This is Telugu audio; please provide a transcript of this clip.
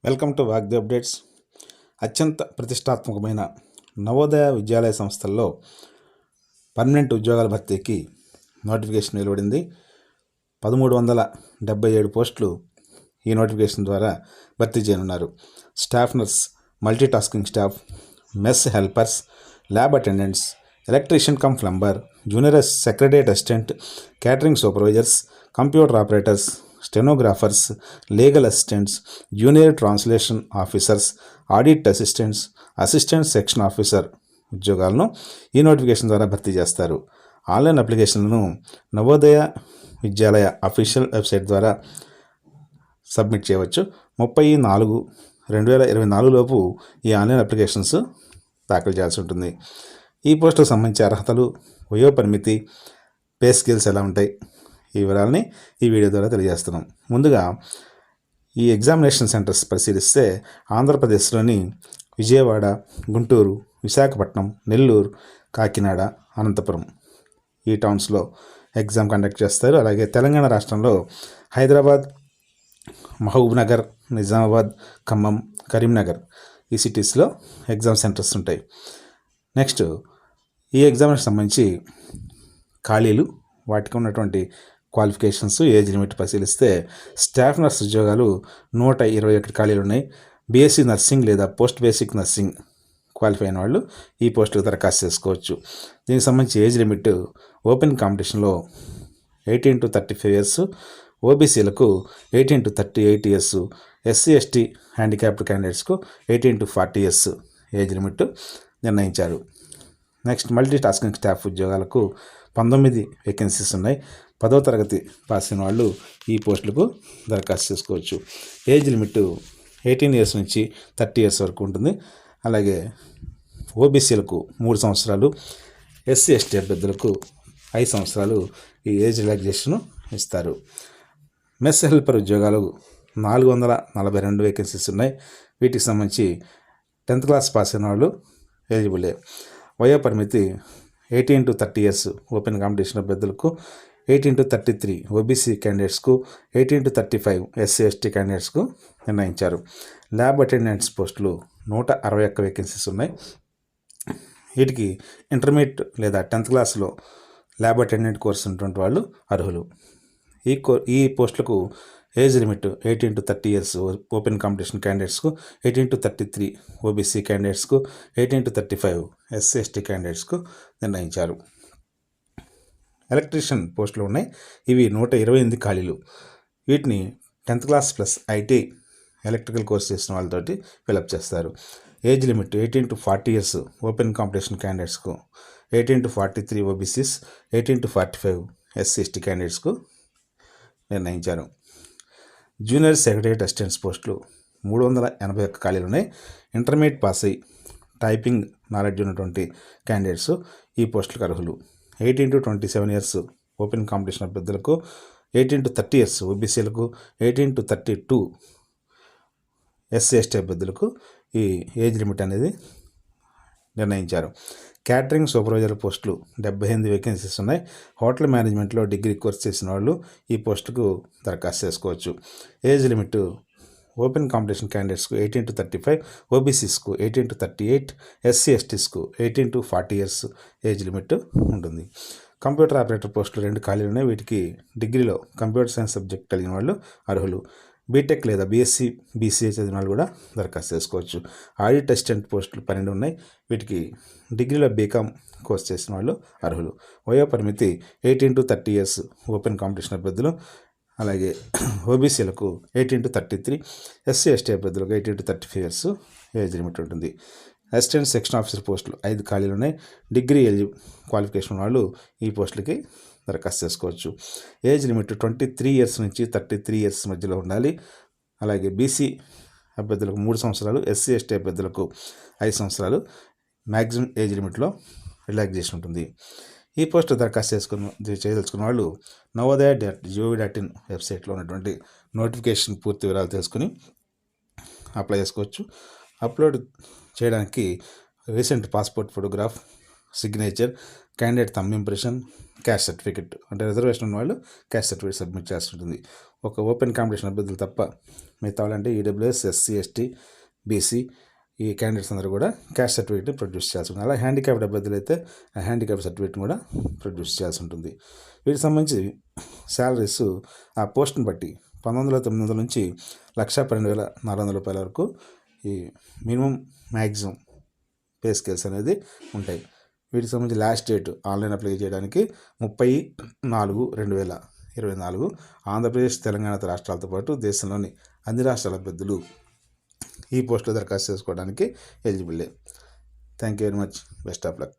Welcome to వాగ్ది updates. అత్యంత ప్రతిష్టాత్మకమైన నవోదయ విద్యాలయ సంస్థల్లో పర్మనెంట్ ఉద్యోగాల భర్తీకి నోటిఫికేషన్ వెలువడింది. 1377 పోస్టులు ఈ నోటిఫికేషన్ ద్వారా భర్తీ చేయనున్నారు. Staff nurse, multitasking staff, mess helpers, lab attendants, electrician come plumber, junior secretariat assistant, catering supervisors, computer operators, stenographers, legal assistants, junior translation officers, audit assistants, assistant section officer ఉద్యోగాలను ఈ నోటిఫికేషన్ ద్వారా భర్తీ చేస్తారు. ఆన్లైన్ అప్లికేషన్లను నవోదయ విద్యాలయ అఫీషియల్ వెబ్సైట్ ద్వారా సబ్మిట్ చేయవచ్చు. 30/4/2024 లోపు ఈ ఆన్లైన్ అప్లికేషన్స్ దాఖలు చేయాల్సి ఉంటుంది. ఈ పోస్టులకు సంబంధించి అర్హతలు, వయో పరిమితి, పే స్కేల్స్ ఎలా ఉంటాయి, ఈ వివరాలని ఈ వీడియో ద్వారా తెలియజేస్తున్నాం. ముందుగా ఈ ఎగ్జామినేషన్ సెంటర్స్ పరిశీలిస్తే ఆంధ్రప్రదేశ్లోని విజయవాడ, గుంటూరు, విశాఖపట్నం, నెల్లూరు, కాకినాడ, అనంతపురం ఈ టౌన్స్లో ఎగ్జామ్ కండక్ట్ చేస్తారు. అలాగే తెలంగాణ రాష్ట్రంలో హైదరాబాద్, మహబూబ్నగర్, నిజామాబాద్, ఖమ్మం, కరీంనగర్ ఈ సిటీస్లో ఎగ్జామ్ సెంటర్స్ ఉంటాయి. నెక్స్ట్ ఈ ఎగ్జామ్కి సంబంధించి ఖాళీలు, వాటికి ఉన్నటువంటి క్వాలిఫికేషన్స్, ఏజ్ లిమిట్ పరిశీలిస్తే స్టాఫ్ నర్స్ ఉద్యోగాలు 121 ఖాళీలు ఉన్నాయి. బీఎస్సీ నర్సింగ్ లేదా పోస్ట్ బేసిక్ నర్సింగ్ క్వాలిఫై అయిన వాళ్ళు ఈ పోస్టులకు దరఖాస్తు చేసుకోవచ్చు. దీనికి సంబంధించి ఏజ్ లిమిట్ ఓపెన్ కాంపిటీషన్లో 18 to 35 ఇయర్స్, ఓబీసీలకు 18 to 38 years, SC ST handicapped క్యాండిడేట్స్కు 18 to 40 ఇయర్స్ ఏజ్ లిమిట్ నిర్ణయించారు. నెక్స్ట్ మల్టీ టాస్కింగ్ స్టాఫ్ ఉద్యోగాలకు 19 వేకెన్సీస్ ఉన్నాయి. 10వ తరగతి పాస్ అయిన వాళ్ళు ఈ పోస్టులకు దరఖాస్తు చేసుకోవచ్చు. ఏజ్ లిమిట్ 18 ఇయర్స్ నుంచి 30 ఇయర్స్ వరకు ఉంటుంది. అలాగే ఓబీసీలకు 3 సంవత్సరాలు, ఎస్సీ ఎస్టీ అభ్యర్థులకు 5 సంవత్సరాలు ఈ ఏజ్ రిలాక్సేషన్ ఇస్తారు. మెస్ హెల్పర్ ఉద్యోగాలు 442 వేకెన్సీస్ ఉన్నాయి. వీటికి సంబంధించి 10th క్లాస్ పాస్ అయిన వాళ్ళు ఎలిజిబులే. వయో పరిమితి 18 to 30 ఇయర్స్ ఓపెన్ కాంపిటీషన్ అభ్యర్థులకు, 18 to 33 ఓబీసీ క్యాండిడేట్స్కు, 18 to 35 ఎస్సీ ఎస్టీ క్యాండిడేట్స్కు నిర్ణయించారు. ల్యాబ్ అటెండెంట్స్ పోస్టులు 161 వేకెన్సీస్ ఉన్నాయి. వీటికి ఇంటర్మీడియట్ లేదా 10th క్లాస్లో ల్యాబ్ అటెండెంట్ కోర్స్ ఉన్నటువంటి వాళ్ళు అర్హులు. ఈ పోస్టులకు age limit 18 to 30 years open competition క్యాండిడేట్స్కు, 18 to 33 ఓబీసీ క్యాండిడేట్స్కు, 18 to 35 ఎస్సీ ఎస్టీ క్యాండిడేట్స్కు నిర్ణయించారు. ఎలక్ట్రీషియన్ పోస్టులు ఉన్నాయి. ఇవి 128 ఖాళీలు. వీటిని 10th class plus IT electrical course చేసిన వాళ్ళతోటి ఫిలప్ చేస్తారు. Age limit 18 to 40 years open competition క్యాండిడేట్స్కు, 18 to 43 OBCs, 18 to 45 SC ST క్యాండిడేట్స్కు నిర్ణయించారు. జూనియర్ సెక్రటరియట్ అసిస్టెంట్స్ పోస్టులు 381 ఖాళీలు ఉన్నాయి. ఇంటర్మీడియట్ పాస్ అయ్యి టైపింగ్ నాలెడ్జ్ ఉన్నటువంటి క్యాండిడేట్స్ ఈ పోస్టులకు అర్హులు. 18 to 27 ఇయర్స్ ఓపెన్ కాంపిటీషన్ అభ్యర్థులకు, 18 to 30 ఇయర్స్ ఓబీసీలకు, 18 to 32 ఎస్సీ ఎస్టీ అభ్యర్థులకు ఈ ఏజ్ లిమిట్ అనేది నిర్ణయించారు. క్యాటరింగ్ సూపర్వైజర్ పోస్టులు 78 వేకెన్సీస్ ఉన్నాయి. హోటల్ మేనేజ్మెంట్లో డిగ్రీ కోర్స్ చేసిన వాళ్ళు ఈ పోస్టుకు దరఖాస్తు చేసుకోవచ్చు. ఏజ్ లిమిట్ ఓపెన్ కాంపిటీషన్ క్యాండిడేట్స్కు 18 to 35, ఓబీసీస్కు 18 to 38, ఎస్సీ ఎస్టీస్కు 18 to 40 ఇయర్స్ ఏజ్ లిమిట్ ఉంటుంది. కంప్యూటర్ ఆపరేటర్ పోస్టులు 2 ఖాళీలు ఉన్నాయి. వీటికి డిగ్రీలో కంప్యూటర్ సైన్స్ సబ్జెక్ట్ కలిగిన వాళ్ళు అర్హులు. బీటెక్ లేదా బీఎస్సీ బీసీఏ చదివిన వాళ్ళు కూడా దరఖాస్తు చేసుకోవచ్చు. ఆడిట్ అసిస్టెంట్ పోస్టులు 12 ఉన్నాయి. వీటికి డిగ్రీలో బీకామ్ కోర్స్ చేసిన వాళ్ళు అర్హులు. వయో పరిమితి 18 to 30 ఇయర్స్ ఓపెన్ కాంపిటీషన్ అభ్యర్థులు. అలాగే ఓబీసీలకు 18 to 33, ఎస్సీ ఎస్టీ అభ్యర్థులకు 18 to 35 ఇయర్స్ ఏజ్ లిమిట్ ఉంటుంది. అసిస్టెంట్ సెక్షన్ ఆఫీసర్ పోస్టులు 5 ఖాళీలు ఉన్నాయి. డిగ్రీ క్వాలిఫికేషన్ వాళ్ళు ఈ పోస్టులకి దరఖాస్తు చేసుకోవచ్చు. ఏజ్ లిమిట్ 23 ఇయర్స్ నుంచి 33 ఇయర్స్ మధ్యలో ఉండాలి. అలాగే బీసీ అభ్యర్థులకు 3 సంవత్సరాలు, ఎస్సీ ఎస్టీ అభ్యర్థులకు 5 సంవత్సరాలు మ్యాక్సిమం ఏజ్ లిమిట్లో రిలాక్సేషన్ ఉంటుంది. ఈ పోస్ట్ దరఖాస్తు చేయదలుచుకున్న వాళ్ళు navoday.gov.in వెబ్సైట్లో ఉన్నటువంటి నోటిఫికేషన్ పూర్తి వివరాలు తెలుసుకుని అప్లై చేసుకోవచ్చు. అప్లోడ్ చేయడానికి recent passport photograph, signature, candidate thumb impression, caste certificate, అంటే రిజర్వేషన్ ఉన్న వాళ్ళు క్యాస్ట్ సర్టిఫికేట్ సబ్మిట్ చేయాల్సి ఉంటుంది. ఒక ఓపెన్ కాంపిటీషన్ అభ్యర్థులు తప్ప మిగతా వాళ్ళంటే ఈడబ్ల్యూఎస్, ఎస్సీ, ఎస్టీ, బీసీ ఈ క్యాండిడేట్స్ అందరూ కూడా క్యాస్ట్ సర్టిఫికేట్ని ప్రొడ్యూస్ చేయాల్సి ఉంటుంది. అలా హ్యాండిక్యాప్డ్ అభ్యర్థులు అయితే ఆ హ్యాండిక్యాప్ సర్టిఫికేట్ని కూడా ప్రొడ్యూస్ చేయాల్సి ఉంటుంది. వీటికి సంబంధించి శాలరీస్ ఆ పోస్ట్ని బట్టి 19,900 నుంచి 1,12,400 రూపాయల వరకు ఈ మినిమం మ్యాక్సిమం పే స్కేల్స్ అనేది ఉంటాయి. వీటికి సంబంధించి లాస్ట్ డేట్ ఆన్లైన్ అప్లై చేయడానికి 30/4/2024. ఆంధ్రప్రదేశ్, తెలంగాణ రాష్ట్రాలతో పాటు దేశంలోని అన్ని రాష్ట్రాల అభ్యర్థులు ఈ పోస్టులో దరఖాస్తు చేసుకోవడానికి ఎలిజిబుల్లే. Thank you very much. Best of luck.